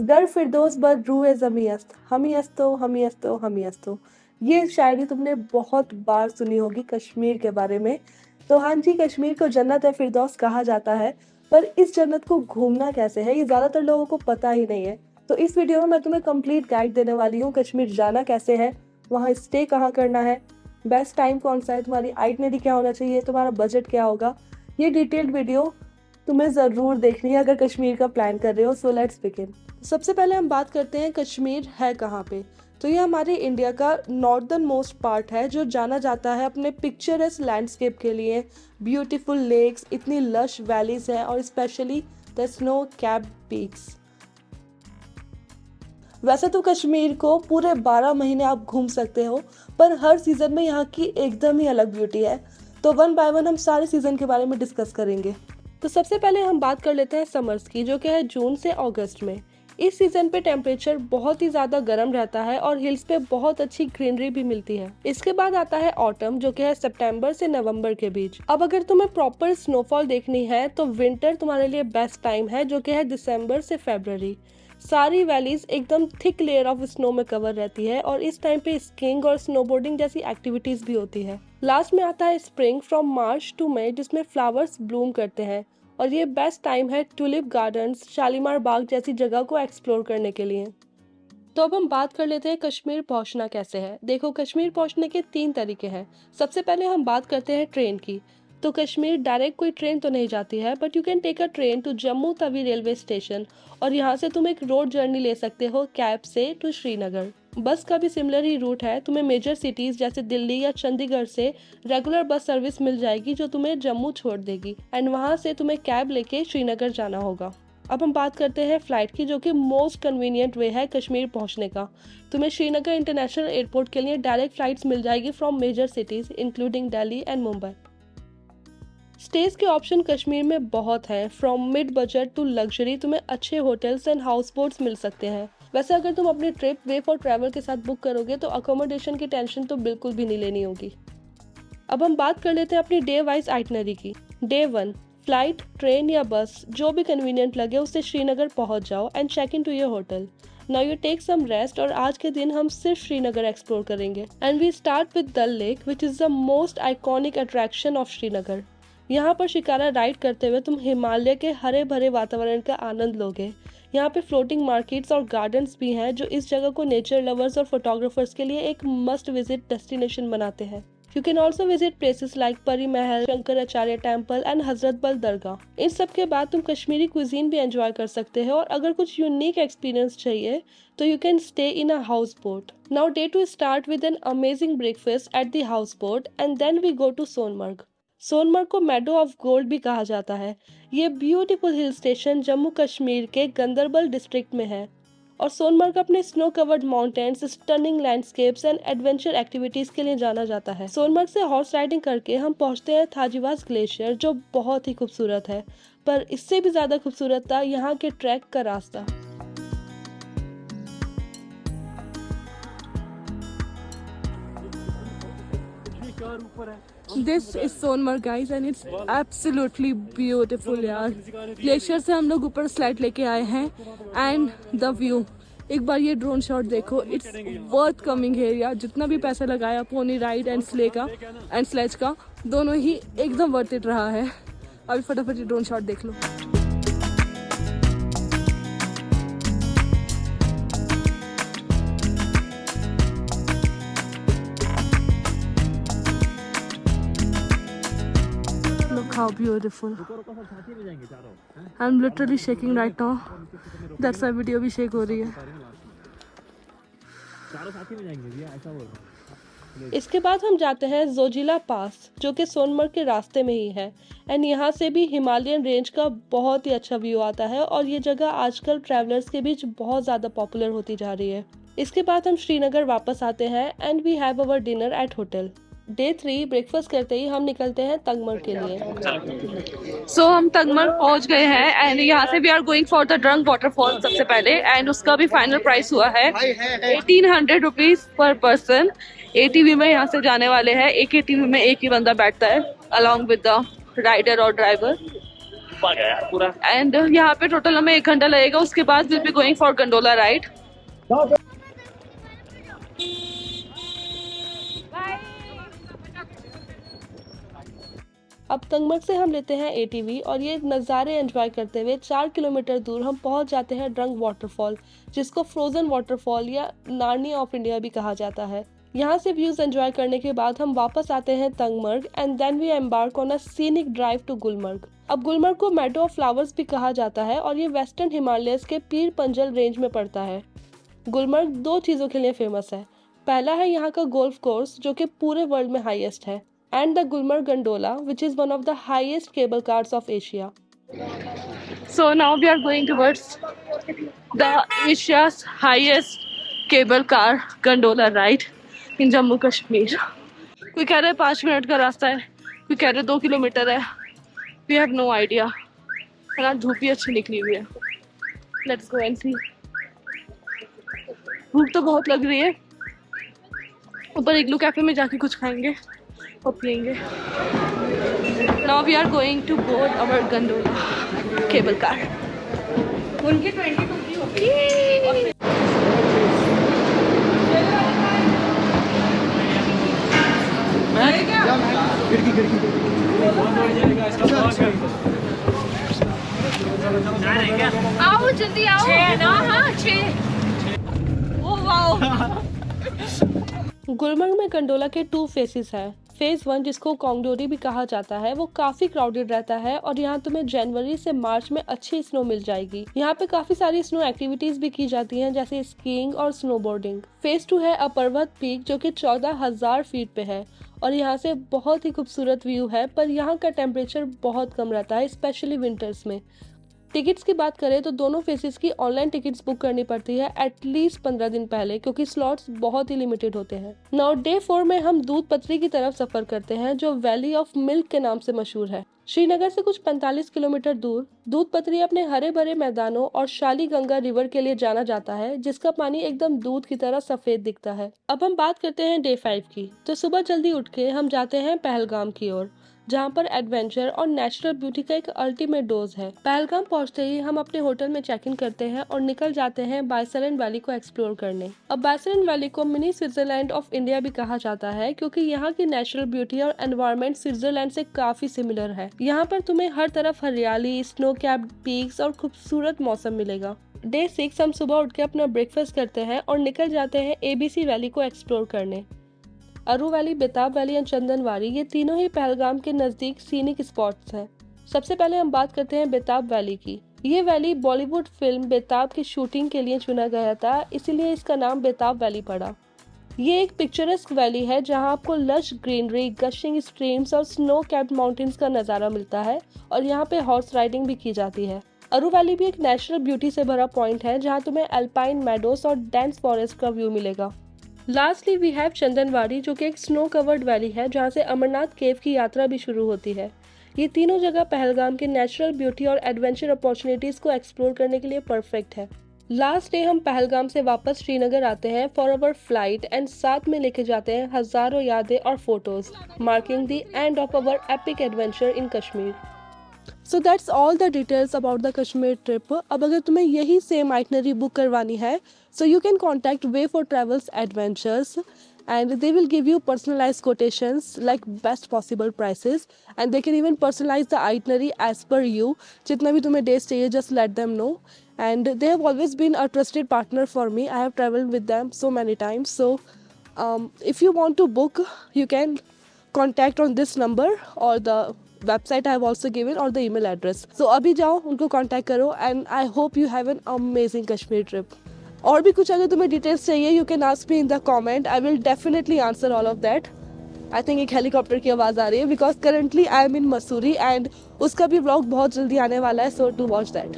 गर फिरदौस बर रूए ज़मी अस्त, हमी अस्तो हमी अस्तो हमी अस्तो। ये शायरी तुमने बहुत बार सुनी होगी कश्मीर के बारे में। तो हाँ जी, कश्मीर को जन्नत फिरदौस कहा जाता है, पर इस जन्नत को घूमना कैसे है ये ज़्यादातर लोगों को पता ही नहीं है। तो इस वीडियो में मैं तुम्हें कंप्लीट गाइड देने वाली हूँ, कश्मीर जाना कैसे है, वहाँ स्टे कहाँ करना है, बेस्ट टाइम कौन सा है, तुम्हारी आइटनरी क्या होना चाहिए, तुम्हारा बजट क्या होगा। ये डिटेल्ड वीडियो तुम्हें ज़रूर देखनी है अगर कश्मीर का प्लान कर रहे हो। So let's begin. सबसे पहले हम बात करते हैं कश्मीर है कहाँ पे। तो ये हमारे इंडिया का नॉर्दर्न मोस्ट पार्ट है, जो जाना जाता है अपने पिक्चरस लैंडस्केप के लिए। ब्यूटीफुल लेक्स, इतनी लश वैलीज हैं और specially the snow capped peaks. वैसे तो कश्मीर को पूरे 12 महीने आप घूम सकते हो, पर हर सीज़न में यहाँ की एकदम ही अलग ब्यूटी है। तो वन बाय वन हम सारे सीज़न के बारे में डिस्कस करेंगे। तो सबसे पहले हम बात कर लेते हैं समर्स की, जो कि है जून से अगस्त में। इस सीज़न पे टेम्परेचर बहुत ही ज़्यादा गर्म रहता है और हिल्स पे बहुत अच्छी ग्रीनरी भी मिलती है। इसके बाद आता है ऑटम, जो कि है सितंबर से नवंबर के बीच। अब अगर तुम्हें प्रॉपर स्नोफॉल देखनी है तो विंटर तुम्हारे लिए बेस्ट टाइम है, जो कि है दिसंबर से फरवरी। सारी वैलीज एकदम थिक लेयर ऑफ स्नो में कवर रहती है और इस टाइम पे स्कीइंग और स्नोबोर्डिंग जैसी एक्टिविटीज भी होती है। लास्ट में आता है स्प्रिंग फ्रॉम मार्च टू मई, जिसमें फ्लावर्स ब्लूम करते हैं और ये बेस्ट टाइम है टुलिप गार्डन्स, शालीमार बाग जैसी जगह को एक्सप्लोर करने के लिए। तो अब हम बात कर लेते हैं कश्मीर पहुंचना कैसे है। देखो, कश्मीर पहुंचने के 3 तरीके हैं। सबसे पहले हम बात करते हैं ट्रेन की। तो कश्मीर डायरेक्ट कोई ट्रेन तो नहीं जाती है, but you can take a train to Jammu Tawi railway station और यहाँ से तुम एक रोड जर्नी ले सकते हो कैब से टू श्रीनगर। बस का भी सिमिलर ही रूट है। तुम्हें मेजर सिटीज जैसे दिल्ली या चंडीगढ़ से रेगुलर बस सर्विस मिल जाएगी, जो तुम्हें जम्मू छोड़ देगी एंड वहाँ से तुम्हें कैब लेके श्रीनगर जाना होगा। अब हम बात करते हैं फ्लाइट की, जो कि मोस्ट कन्वीनियंट वे है कश्मीर पहुंचने का। तुम्हें श्रीनगर इंटरनेशनल एयरपोर्ट के लिए डायरेक्ट फ्लाइट्स मिल जाएगी from major cities including Delhi and Mumbai. Stays के ऑप्शन कश्मीर में बहुत हैं। From mid budget to luxury तुम्हें अच्छे होटल्स एंड हाउस बोट्स मिल सकते हैं। वैसे अगर तुम अपनी ट्रिप वे फॉर ट्रैवल के साथ बुक करोगे तो अकोमोडेशन की टेंशन तो बिल्कुल भी नहीं लेनी होगी। अब हम बात कर लेते हैं अपनी डे वाइज आइटनरी की। डे 1, फ्लाइट, ट्रेन या बस जो भी कन्वीनियंट लगे उससे श्रीनगर पहुंच जाओ and check in to your hotel. Now you take some rest और आज के दिन हम सिर्फ श्रीनगर एक्सप्लोर करेंगे and we start with Dal lake, which is the most iconic attraction of Srinagar. यहाँ पर शिकारा राइड करते हुए तुम हिमालय के हरे भरे वातावरण का आनंद लोगे। यहाँ पे फ्लोटिंग मार्केट्स और गार्डन्स भी हैं, जो इस जगह को नेचर लवर्स और फोटोग्राफर्स के लिए एक मस्ट विजिट डेस्टिनेशन बनाते हैं। You can also visit places like परी महल, शंकराचार्य टेम्पल एंड हजरत बल दरगाह। इन सब के बाद तुम कश्मीरी क्विजीन भी एंजॉय कर सकते हो और अगर कुछ यूनिक एक्सपीरियंस चाहिए तो you can stay in a houseboat. Now day 2 start with an amazing breakfast at the houseboat and then we go to Sonmarg. Sonmarg को मेडो ऑफ गोल्ड भी कहा जाता है। ये beautiful hill station Jammu Kashmir के Ganderbal district में है और सोनमर्ग अपने snow covered mountains, stunning landscapes and adventure activities के लिए जाना जाता है। सोनमर्ग से हॉर्स राइडिंग करके हम पहुंचते हैं थाजीवास ग्लेशियर, जो बहुत ही खूबसूरत है, पर इससे भी ज्यादा खूबसूरत था यहाँ के ट्रैक का रास्ता। This is Sonmarg guys and it's absolutely beautiful यार। ग्लेशियर से हम लोग ऊपर स्लाइड लेके आए हैं एंड द व्यू, एक बार ये ड्रोन शॉट देखो, इट्स वर्थ कमिंग है यार। जितना भी पैसा लगाया पोनी राइड एंड स्लेज का दोनों ही एकदम वर्थ इट रहा है। अभी फटाफट ये ड्रोन शॉट देख लो। How beautiful! I'm literally shaking right now. That's why video भी शेक हो रही है। इसके बाद हम जाते हैं जोजिला पास, जो कि सोनमर्ग के रास्ते में ही है एंड यहाँ से भी हिमालयन रेंज का बहुत ही अच्छा व्यू आता है और ये जगह आजकल ट्रैवलर्स के बीच बहुत ज़्यादा पॉपुलर होती जा रही है। इसके बाद हम श्रीनगर वापस आते हैं and we have our dinner at hotel. Day 3 breakfast करते ही हम निकलते हैं तंगमर्ग के लिए। सो हम तंगमर्ग पहुंच गए हैं एंड यहाँ से we are going for the Drung waterfall सबसे पहले एंड उसका भी फाइनल प्राइस हुआ है 1800 रुपीज पर पर्सन। ATV में यहाँ से जाने वाले हैं। एक ATV में एक ही बंदा बैठता है अलॉन्ग विद द राइडर और ड्राइवर। आ गया यार पूरा। एंड यहाँ पे टोटल हमें 1 घंटा लगेगा, उसके बाद will be going for gondola ride. अब तंगमर्ग से हम लेते हैं एटीवी और ये नज़ारे एंजॉय करते हुए 4 किलोमीटर दूर हम पहुंच जाते हैं ड्रंक वाटरफॉल, जिसको फ्रोजन वाटरफॉल या नार्निया ऑफ इंडिया भी कहा जाता है। यहाँ से व्यूज एंजॉय करने के बाद हम वापस आते हैं Tangmarg and then we embark on a scenic drive to Gulmarg. अब गुलमर्ग को मेडो ऑफ फ्लावर्स भी कहा जाता है और ये वेस्टर्न हिमालयस के पीर पंजल रेंज में पड़ता है। गुलमर्ग 2 चीज़ों के लिए फेमस है। पहला है यहाँ का गोल्फ कोर्स जो कि पूरे वर्ल्ड में हाईएस्ट है, and the Gulmarg Gondola, which is one of the highest cable cars of Asia. So now we are going towards the Asia's highest cable car gondola ride in Jammu Kashmir. कोई कह रहे हैं 5 minute का रास्ता है, कोई कह रहे हैं 2 किलोमीटर है। We have no idea. है ना, धूप भी अच्छी निकली हुई है। Let's go and see. भूख तो बहुत लग रही है। ऊपर इग्लू कैफे में जाके कुछ खाएंगे और पिएंगे। Now we are going to board our gondola cable car. उनकी 22 की होगी। आओ जल्दी आओ। 6 ना, हाँ 6। Oh wow. गुलमर्ग में गंडोला के 2 फेसेस हैं। फेज 1 जिसको कोंगडोरी भी कहा जाता है वो काफी क्राउडेड रहता है और यहाँ तुम्हें जनवरी से मार्च में अच्छी स्नो मिल जाएगी। यहाँ पे काफी सारी स्नो एक्टिविटीज भी की जाती हैं जैसे स्कीइंग और स्नोबोर्डिंग। फेज 2 है पर्वत पीक जो कि 14,000 फीट पे है और यहाँ से बहुत ही खूबसूरत व्यू है, पर यहाँ का टेम्परेचर बहुत कम रहता है स्पेशली विंटर्स में। टिकट्स की बात करें तो दोनों फेसेस की ऑनलाइन टिकट्स बुक करनी पड़ती है एटलीस्ट 15 दिन पहले क्योंकि स्लॉट्स बहुत ही लिमिटेड होते हैं। नाउ डे 4 में हम दूध पत्री की तरफ सफर करते हैं जो वैली ऑफ मिल्क के नाम से मशहूर है। श्रीनगर से कुछ 45 किलोमीटर दूर दूध पत्री अपने हरे भरे मैदानों और शाली गंगा रिवर के लिए जाना जाता है जिसका पानी एकदम दूध की तरह सफेद दिखता है। अब हम बात करते हैं डे 5 की। तो सुबह जल्दी उठ के हम जाते हैं पहलगाम की ओर, जहाँ पर एडवेंचर और नेचुरल ब्यूटी का एक अल्टीमेट डोज है। पहलगाम पहुंचते ही हम अपने होटल में चेक इन करते हैं और निकल जाते हैं बायसरन वैली को एक्सप्लोर करने। अब बायसरन वैली को मिनी स्विट्जरलैंड ऑफ इंडिया भी कहा जाता है क्योंकि यहाँ की नेचुरल ब्यूटी और एनवायरनमेंट स्विट्जरलैंड से काफी सिमिलर है। यहाँ पर तुम्हें हर तरफ हरियाली, स्नो कैप्ड पीक्स और खूबसूरत मौसम मिलेगा। डे 6 हम सुबह उठ के अपना ब्रेकफास्ट करते हैं और निकल जाते हैं ABC वैली को एक्सप्लोर करने। अरू वैली, बेताब वैली और चंदनवारी ये तीनों ही पहलगाम के नजदीक सीनिक स्पॉट्स हैं। सबसे पहले हम बात करते हैं बेताब वैली की। ये वैली बॉलीवुड फिल्म बेताब की शूटिंग के लिए चुना गया था, इसीलिए इसका नाम बेताब वैली पड़ा। ये एक पिक्चरस्क वैली है जहां आपको लश ग्रीनरी, गशिंग स्ट्रीम्स और स्नो कैप्ड माउंटेन्स का नज़ारा मिलता है और यहाँ पे हॉर्स राइडिंग भी की जाती है। अरू वैली भी एक नेचुरल ब्यूटी से भरा पॉइंट है जहाँ तुम्हें अल्पाइन मेडोस और डेंस फॉरेस्ट का व्यू मिलेगा। लास्टली वी हैव चंदनवारी जो कि एक स्नो कवर्ड वैली है जहाँ से अमरनाथ केव की यात्रा भी शुरू होती है। ये तीनों जगह पहलगाम के नेचुरल ब्यूटी और एडवेंचर अपॉर्चुनिटीज को एक्सप्लोर करने के लिए परफेक्ट है। लास्ट डे हम पहलगाम से वापस श्रीनगर आते हैं फॉर अवर फ्लाइट एंड साथ में लेके जाते हैं हजारों यादें और photos, marking the end of our epic adventure in Kashmir. So that's all the details about the Kashmir trip. अब अगर तुम्हें यही सेम आइटनरी बुक करवानी है so you can contact Way for Travels Adventures and they will give you personalized quotations like best possible prices and they can even personalize the itinerary as per you. जितना भी तुम्हें days चाहिए just let them know and they have always been a trusted partner for me. I have traveled with them so many times, so if you want to book you can contact on this number or the website I have also given or the email address. So अभी जाओ उनको contact करो and I hope you have an amazing Kashmir trip. और भी कुछ अगर तुम्हें details चाहिए you can ask me in the comment, I will definitely answer all of that. I think एक हेलीकॉप्टर की आवाज़ आ रही है because currently I am in Mussoorie and उसका भी व्लॉग बहुत जल्दी आने वाला है, सो टू वॉच दैट।